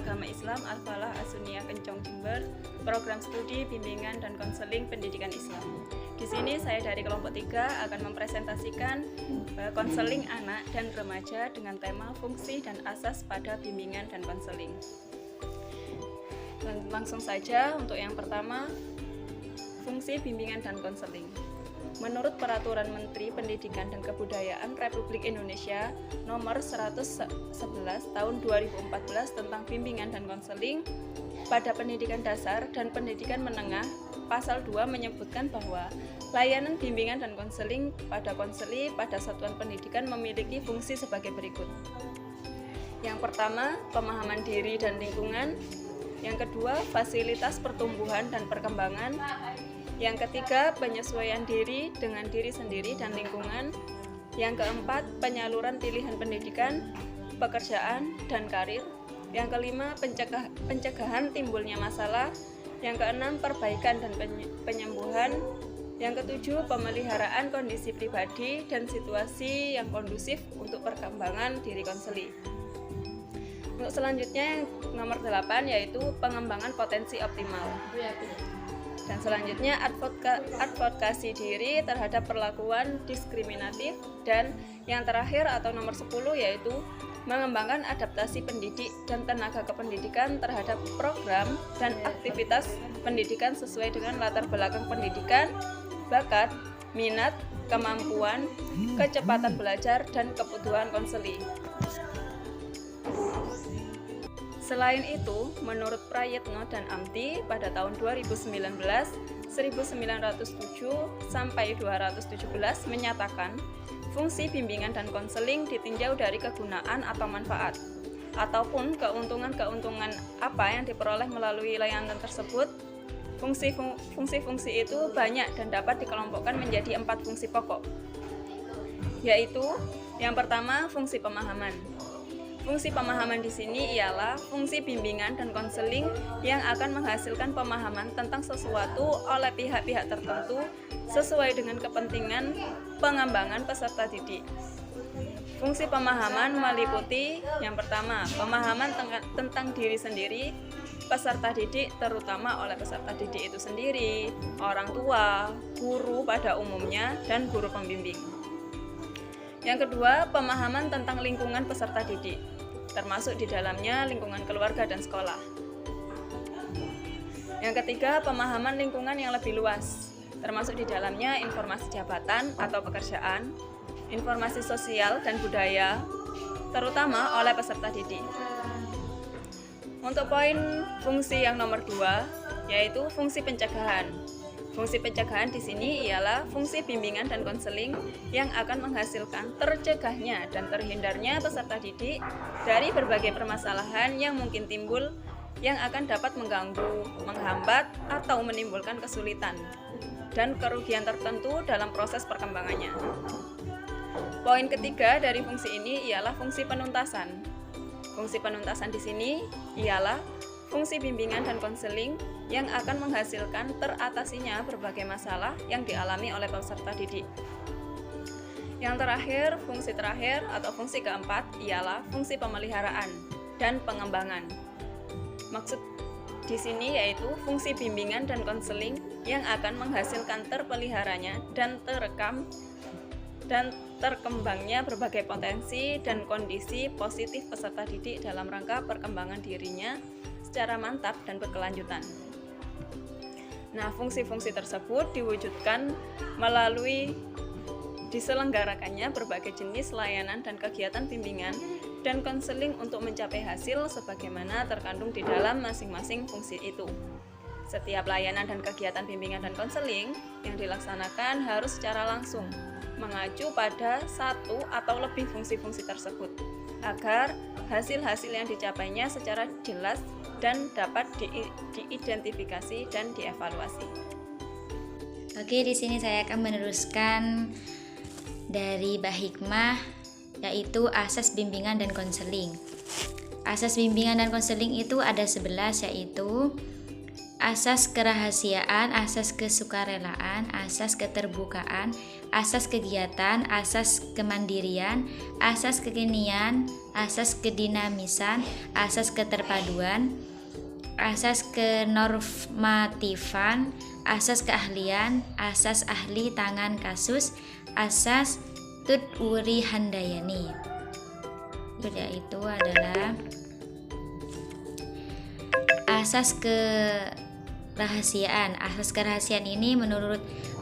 Agama Islam Al-Falah As-Sunniyah Kencong Jember, program studi bimbingan dan konseling pendidikan Islam. Di sini saya dari kelompok 3 akan mempresentasikan konseling anak dan remaja dengan tema fungsi dan asas pada bimbingan dan konseling. Langsung saja untuk yang pertama, fungsi bimbingan dan konseling. Menurut Peraturan Menteri Pendidikan dan Kebudayaan Republik Indonesia Nomor 111 Tahun 2014 tentang bimbingan dan konseling pada pendidikan dasar dan pendidikan menengah, Pasal 2 menyebutkan bahwa layanan bimbingan dan konseling pada konseli pada satuan pendidikan memiliki fungsi sebagai berikut. Yang pertama, pemahaman diri dan lingkungan. Yang kedua, fasilitas pertumbuhan dan perkembangan. Yang ketiga, penyesuaian diri dengan diri sendiri dan lingkungan. Yang keempat, penyaluran pilihan pendidikan, pekerjaan, dan karir. Yang kelima, pencegahan timbulnya masalah. Yang keenam, perbaikan dan penyembuhan. Yang ketujuh, pemeliharaan kondisi pribadi dan situasi yang kondusif untuk perkembangan diri konseli. Untuk selanjutnya, yang nomor 8 yaitu pengembangan potensi optimal. Dan selanjutnya advokasi diri terhadap perlakuan diskriminatif, dan yang terakhir atau nomor 10 yaitu mengembangkan adaptasi pendidik dan tenaga kependidikan terhadap program dan aktivitas pendidikan sesuai dengan latar belakang pendidikan, bakat, minat, kemampuan, kecepatan belajar, dan kebutuhan konseli. Selain itu, menurut Prayitno dan Amti pada tahun 2019, 1907 sampai 217 menyatakan fungsi bimbingan dan konseling ditinjau dari kegunaan atau manfaat ataupun keuntungan-keuntungan apa yang diperoleh melalui layanan tersebut. Fungsi-fungsi itu banyak dan dapat dikelompokkan menjadi 4 fungsi pokok, yaitu yang pertama, fungsi pemahaman. Fungsi pemahaman di sini ialah fungsi bimbingan dan konseling yang akan menghasilkan pemahaman tentang sesuatu oleh pihak-pihak tertentu sesuai dengan kepentingan pengembangan peserta didik. Fungsi pemahaman meliputi yang pertama, pemahaman tentang diri sendiri, peserta didik terutama oleh peserta didik itu sendiri, orang tua, guru pada umumnya, dan guru pembimbing. Yang kedua, pemahaman tentang lingkungan peserta didik, termasuk di dalamnya lingkungan keluarga dan sekolah. Yang ketiga, pemahaman lingkungan yang lebih luas, termasuk di dalamnya informasi jabatan atau pekerjaan, informasi sosial dan budaya, terutama oleh peserta didik. Untuk poin fungsi yang nomor 2, yaitu fungsi pencegahan. Fungsi pencegahan di sini ialah fungsi bimbingan dan konseling yang akan menghasilkan tercegahnya dan terhindarnya peserta didik dari berbagai permasalahan yang mungkin timbul yang akan dapat mengganggu, menghambat, atau menimbulkan kesulitan dan kerugian tertentu dalam proses perkembangannya. Poin ketiga dari fungsi ini ialah fungsi penuntasan. Fungsi penuntasan di sini ialah fungsi bimbingan dan konseling yang akan menghasilkan teratasinya berbagai masalah yang dialami oleh peserta didik. Yang terakhir, fungsi terakhir atau fungsi keempat ialah fungsi pemeliharaan dan pengembangan. Maksud di sini yaitu fungsi bimbingan dan konseling yang akan menghasilkan terpeliharanya dan terekam dan terkembangnya berbagai potensi dan kondisi positif peserta didik dalam rangka perkembangan dirinya secara mantap dan berkelanjutan. Nah, fungsi-fungsi tersebut diwujudkan melalui diselenggarakannya berbagai jenis layanan dan kegiatan bimbingan dan konseling untuk mencapai hasil sebagaimana terkandung di dalam masing-masing fungsi itu. Setiap layanan dan kegiatan bimbingan dan konseling yang dilaksanakan harus secara langsung mengacu pada satu atau lebih fungsi-fungsi tersebut agar hasil-hasil yang dicapainya secara jelas dan dapat diidentifikasi dan dievaluasi. Oke, di sini saya akan meneruskan dari Mbak Hikmah, yaitu asas bimbingan dan konseling. Asas bimbingan dan konseling itu ada 11, yaitu asas kerahasiaan, asas kesukarelaan, asas keterbukaan, asas kegiatan, asas kemandirian, asas kekinian, asas kedinamisan, asas keterpaduan, asas kenormatifan, asas keahlian, asas ahli tangan kasus, asas Tutwuri Handayani. Yaitu adalah asas kerahasiaan. Asas kerahasiaan ini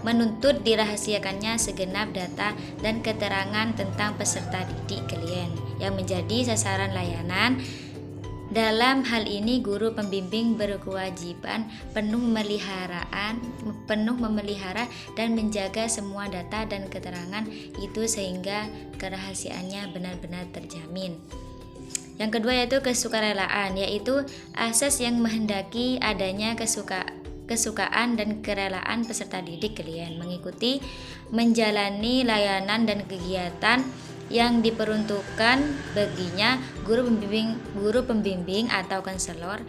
menuntut dirahasiakannya segenap data dan keterangan tentang peserta didik klien yang menjadi sasaran layanan. Dalam hal ini, guru pembimbing berkewajiban penuh memelihara dan menjaga semua data dan keterangan itu sehingga kerahasiaannya benar-benar terjamin. Yang kedua yaitu kesukarelaan, yaitu asas yang menghendaki adanya kesukaan dan kerelaan peserta didik klien mengikuti, menjalani layanan dan kegiatan yang diperuntukkan baginya. Guru pembimbing atau konselor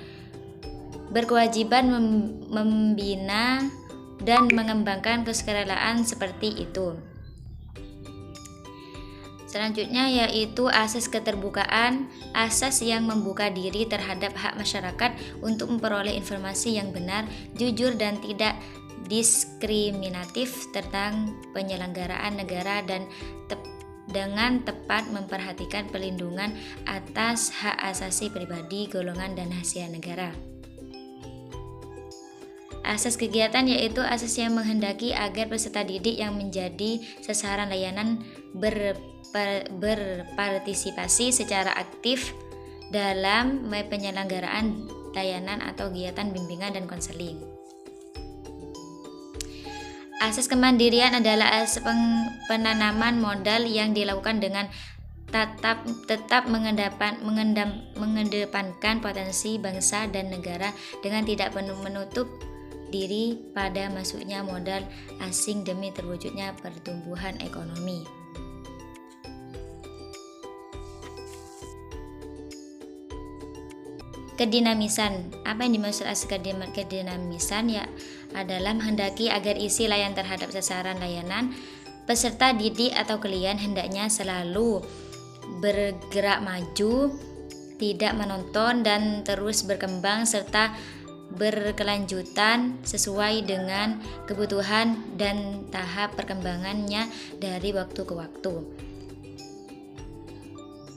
berkewajiban membina dan mengembangkan kesukarelaan seperti itu. Selanjutnya yaitu asas keterbukaan, asas yang membuka diri terhadap hak masyarakat untuk memperoleh informasi yang benar, jujur dan tidak diskriminatif tentang penyelenggaraan negara dan dengan tepat memperhatikan pelindungan atas hak asasi pribadi, golongan dan rahasia negara. Asas kegiatan yaitu asas yang menghendaki agar peserta didik yang menjadi sasaran layanan berpartisipasi secara aktif dalam penyelenggaraan layanan atau kegiatan bimbingan dan konseling. Asas kemandirian adalah asas penanaman modal yang dilakukan dengan tetap mengedepankan potensi bangsa dan negara dengan tidak menutup diri pada masuknya modal asing demi terwujudnya pertumbuhan ekonomi. Kedinamisan. Apa yang dimaksud asas kedinamisan? Ya adalah menghendaki agar isi layanan terhadap sasaran layanan peserta didik atau klien hendaknya selalu bergerak maju, tidak menonton dan terus berkembang serta berkelanjutan sesuai dengan kebutuhan dan tahap perkembangannya dari waktu ke waktu.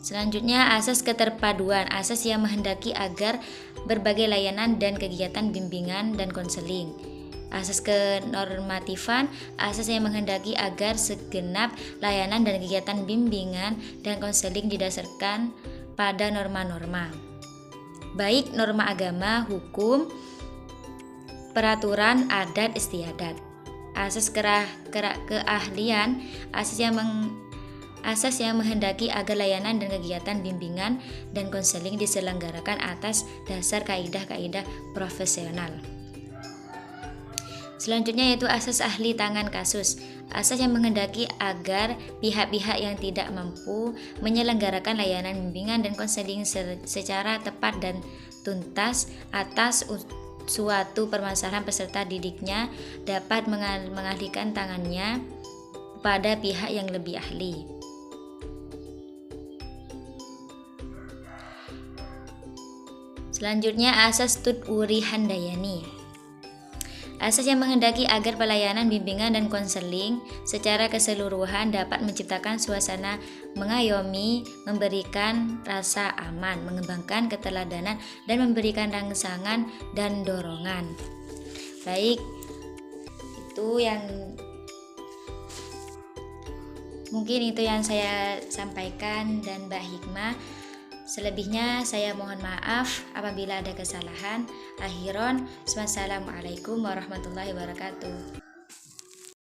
Selanjutnya asas keterpaduan, asas yang menghendaki agar berbagai layanan dan kegiatan bimbingan dan konseling. Asas kenormatifan, asas yang menghendaki agar segenap layanan dan kegiatan bimbingan dan konseling didasarkan pada norma-norma, baik norma agama, hukum, peraturan, adat, istiadat. Asas keahlian, asas yang menghendaki agar layanan dan kegiatan bimbingan dan konseling diselenggarakan atas dasar kaidah-kaidah profesional. Selanjutnya yaitu asas ahli tangan kasus, asas yang menghendaki agar pihak-pihak yang tidak mampu menyelenggarakan layanan bimbingan dan konseling secara tepat dan tuntas atas suatu permasalahan peserta didiknya dapat mengalihkan tangannya pada pihak yang lebih ahli. Selanjutnya asas Tutwuri Handayani, asas yang menghendaki agar pelayanan bimbingan dan konseling secara keseluruhan dapat menciptakan suasana mengayomi, memberikan rasa aman, mengembangkan keteladanan dan memberikan rangsangan dan dorongan. Baik, itu yang mungkin itu yang saya sampaikan dan Mbak Hikmah. Selebihnya saya mohon maaf apabila ada kesalahan. Akhiron, wassalamualaikum warahmatullahi wabarakatuh.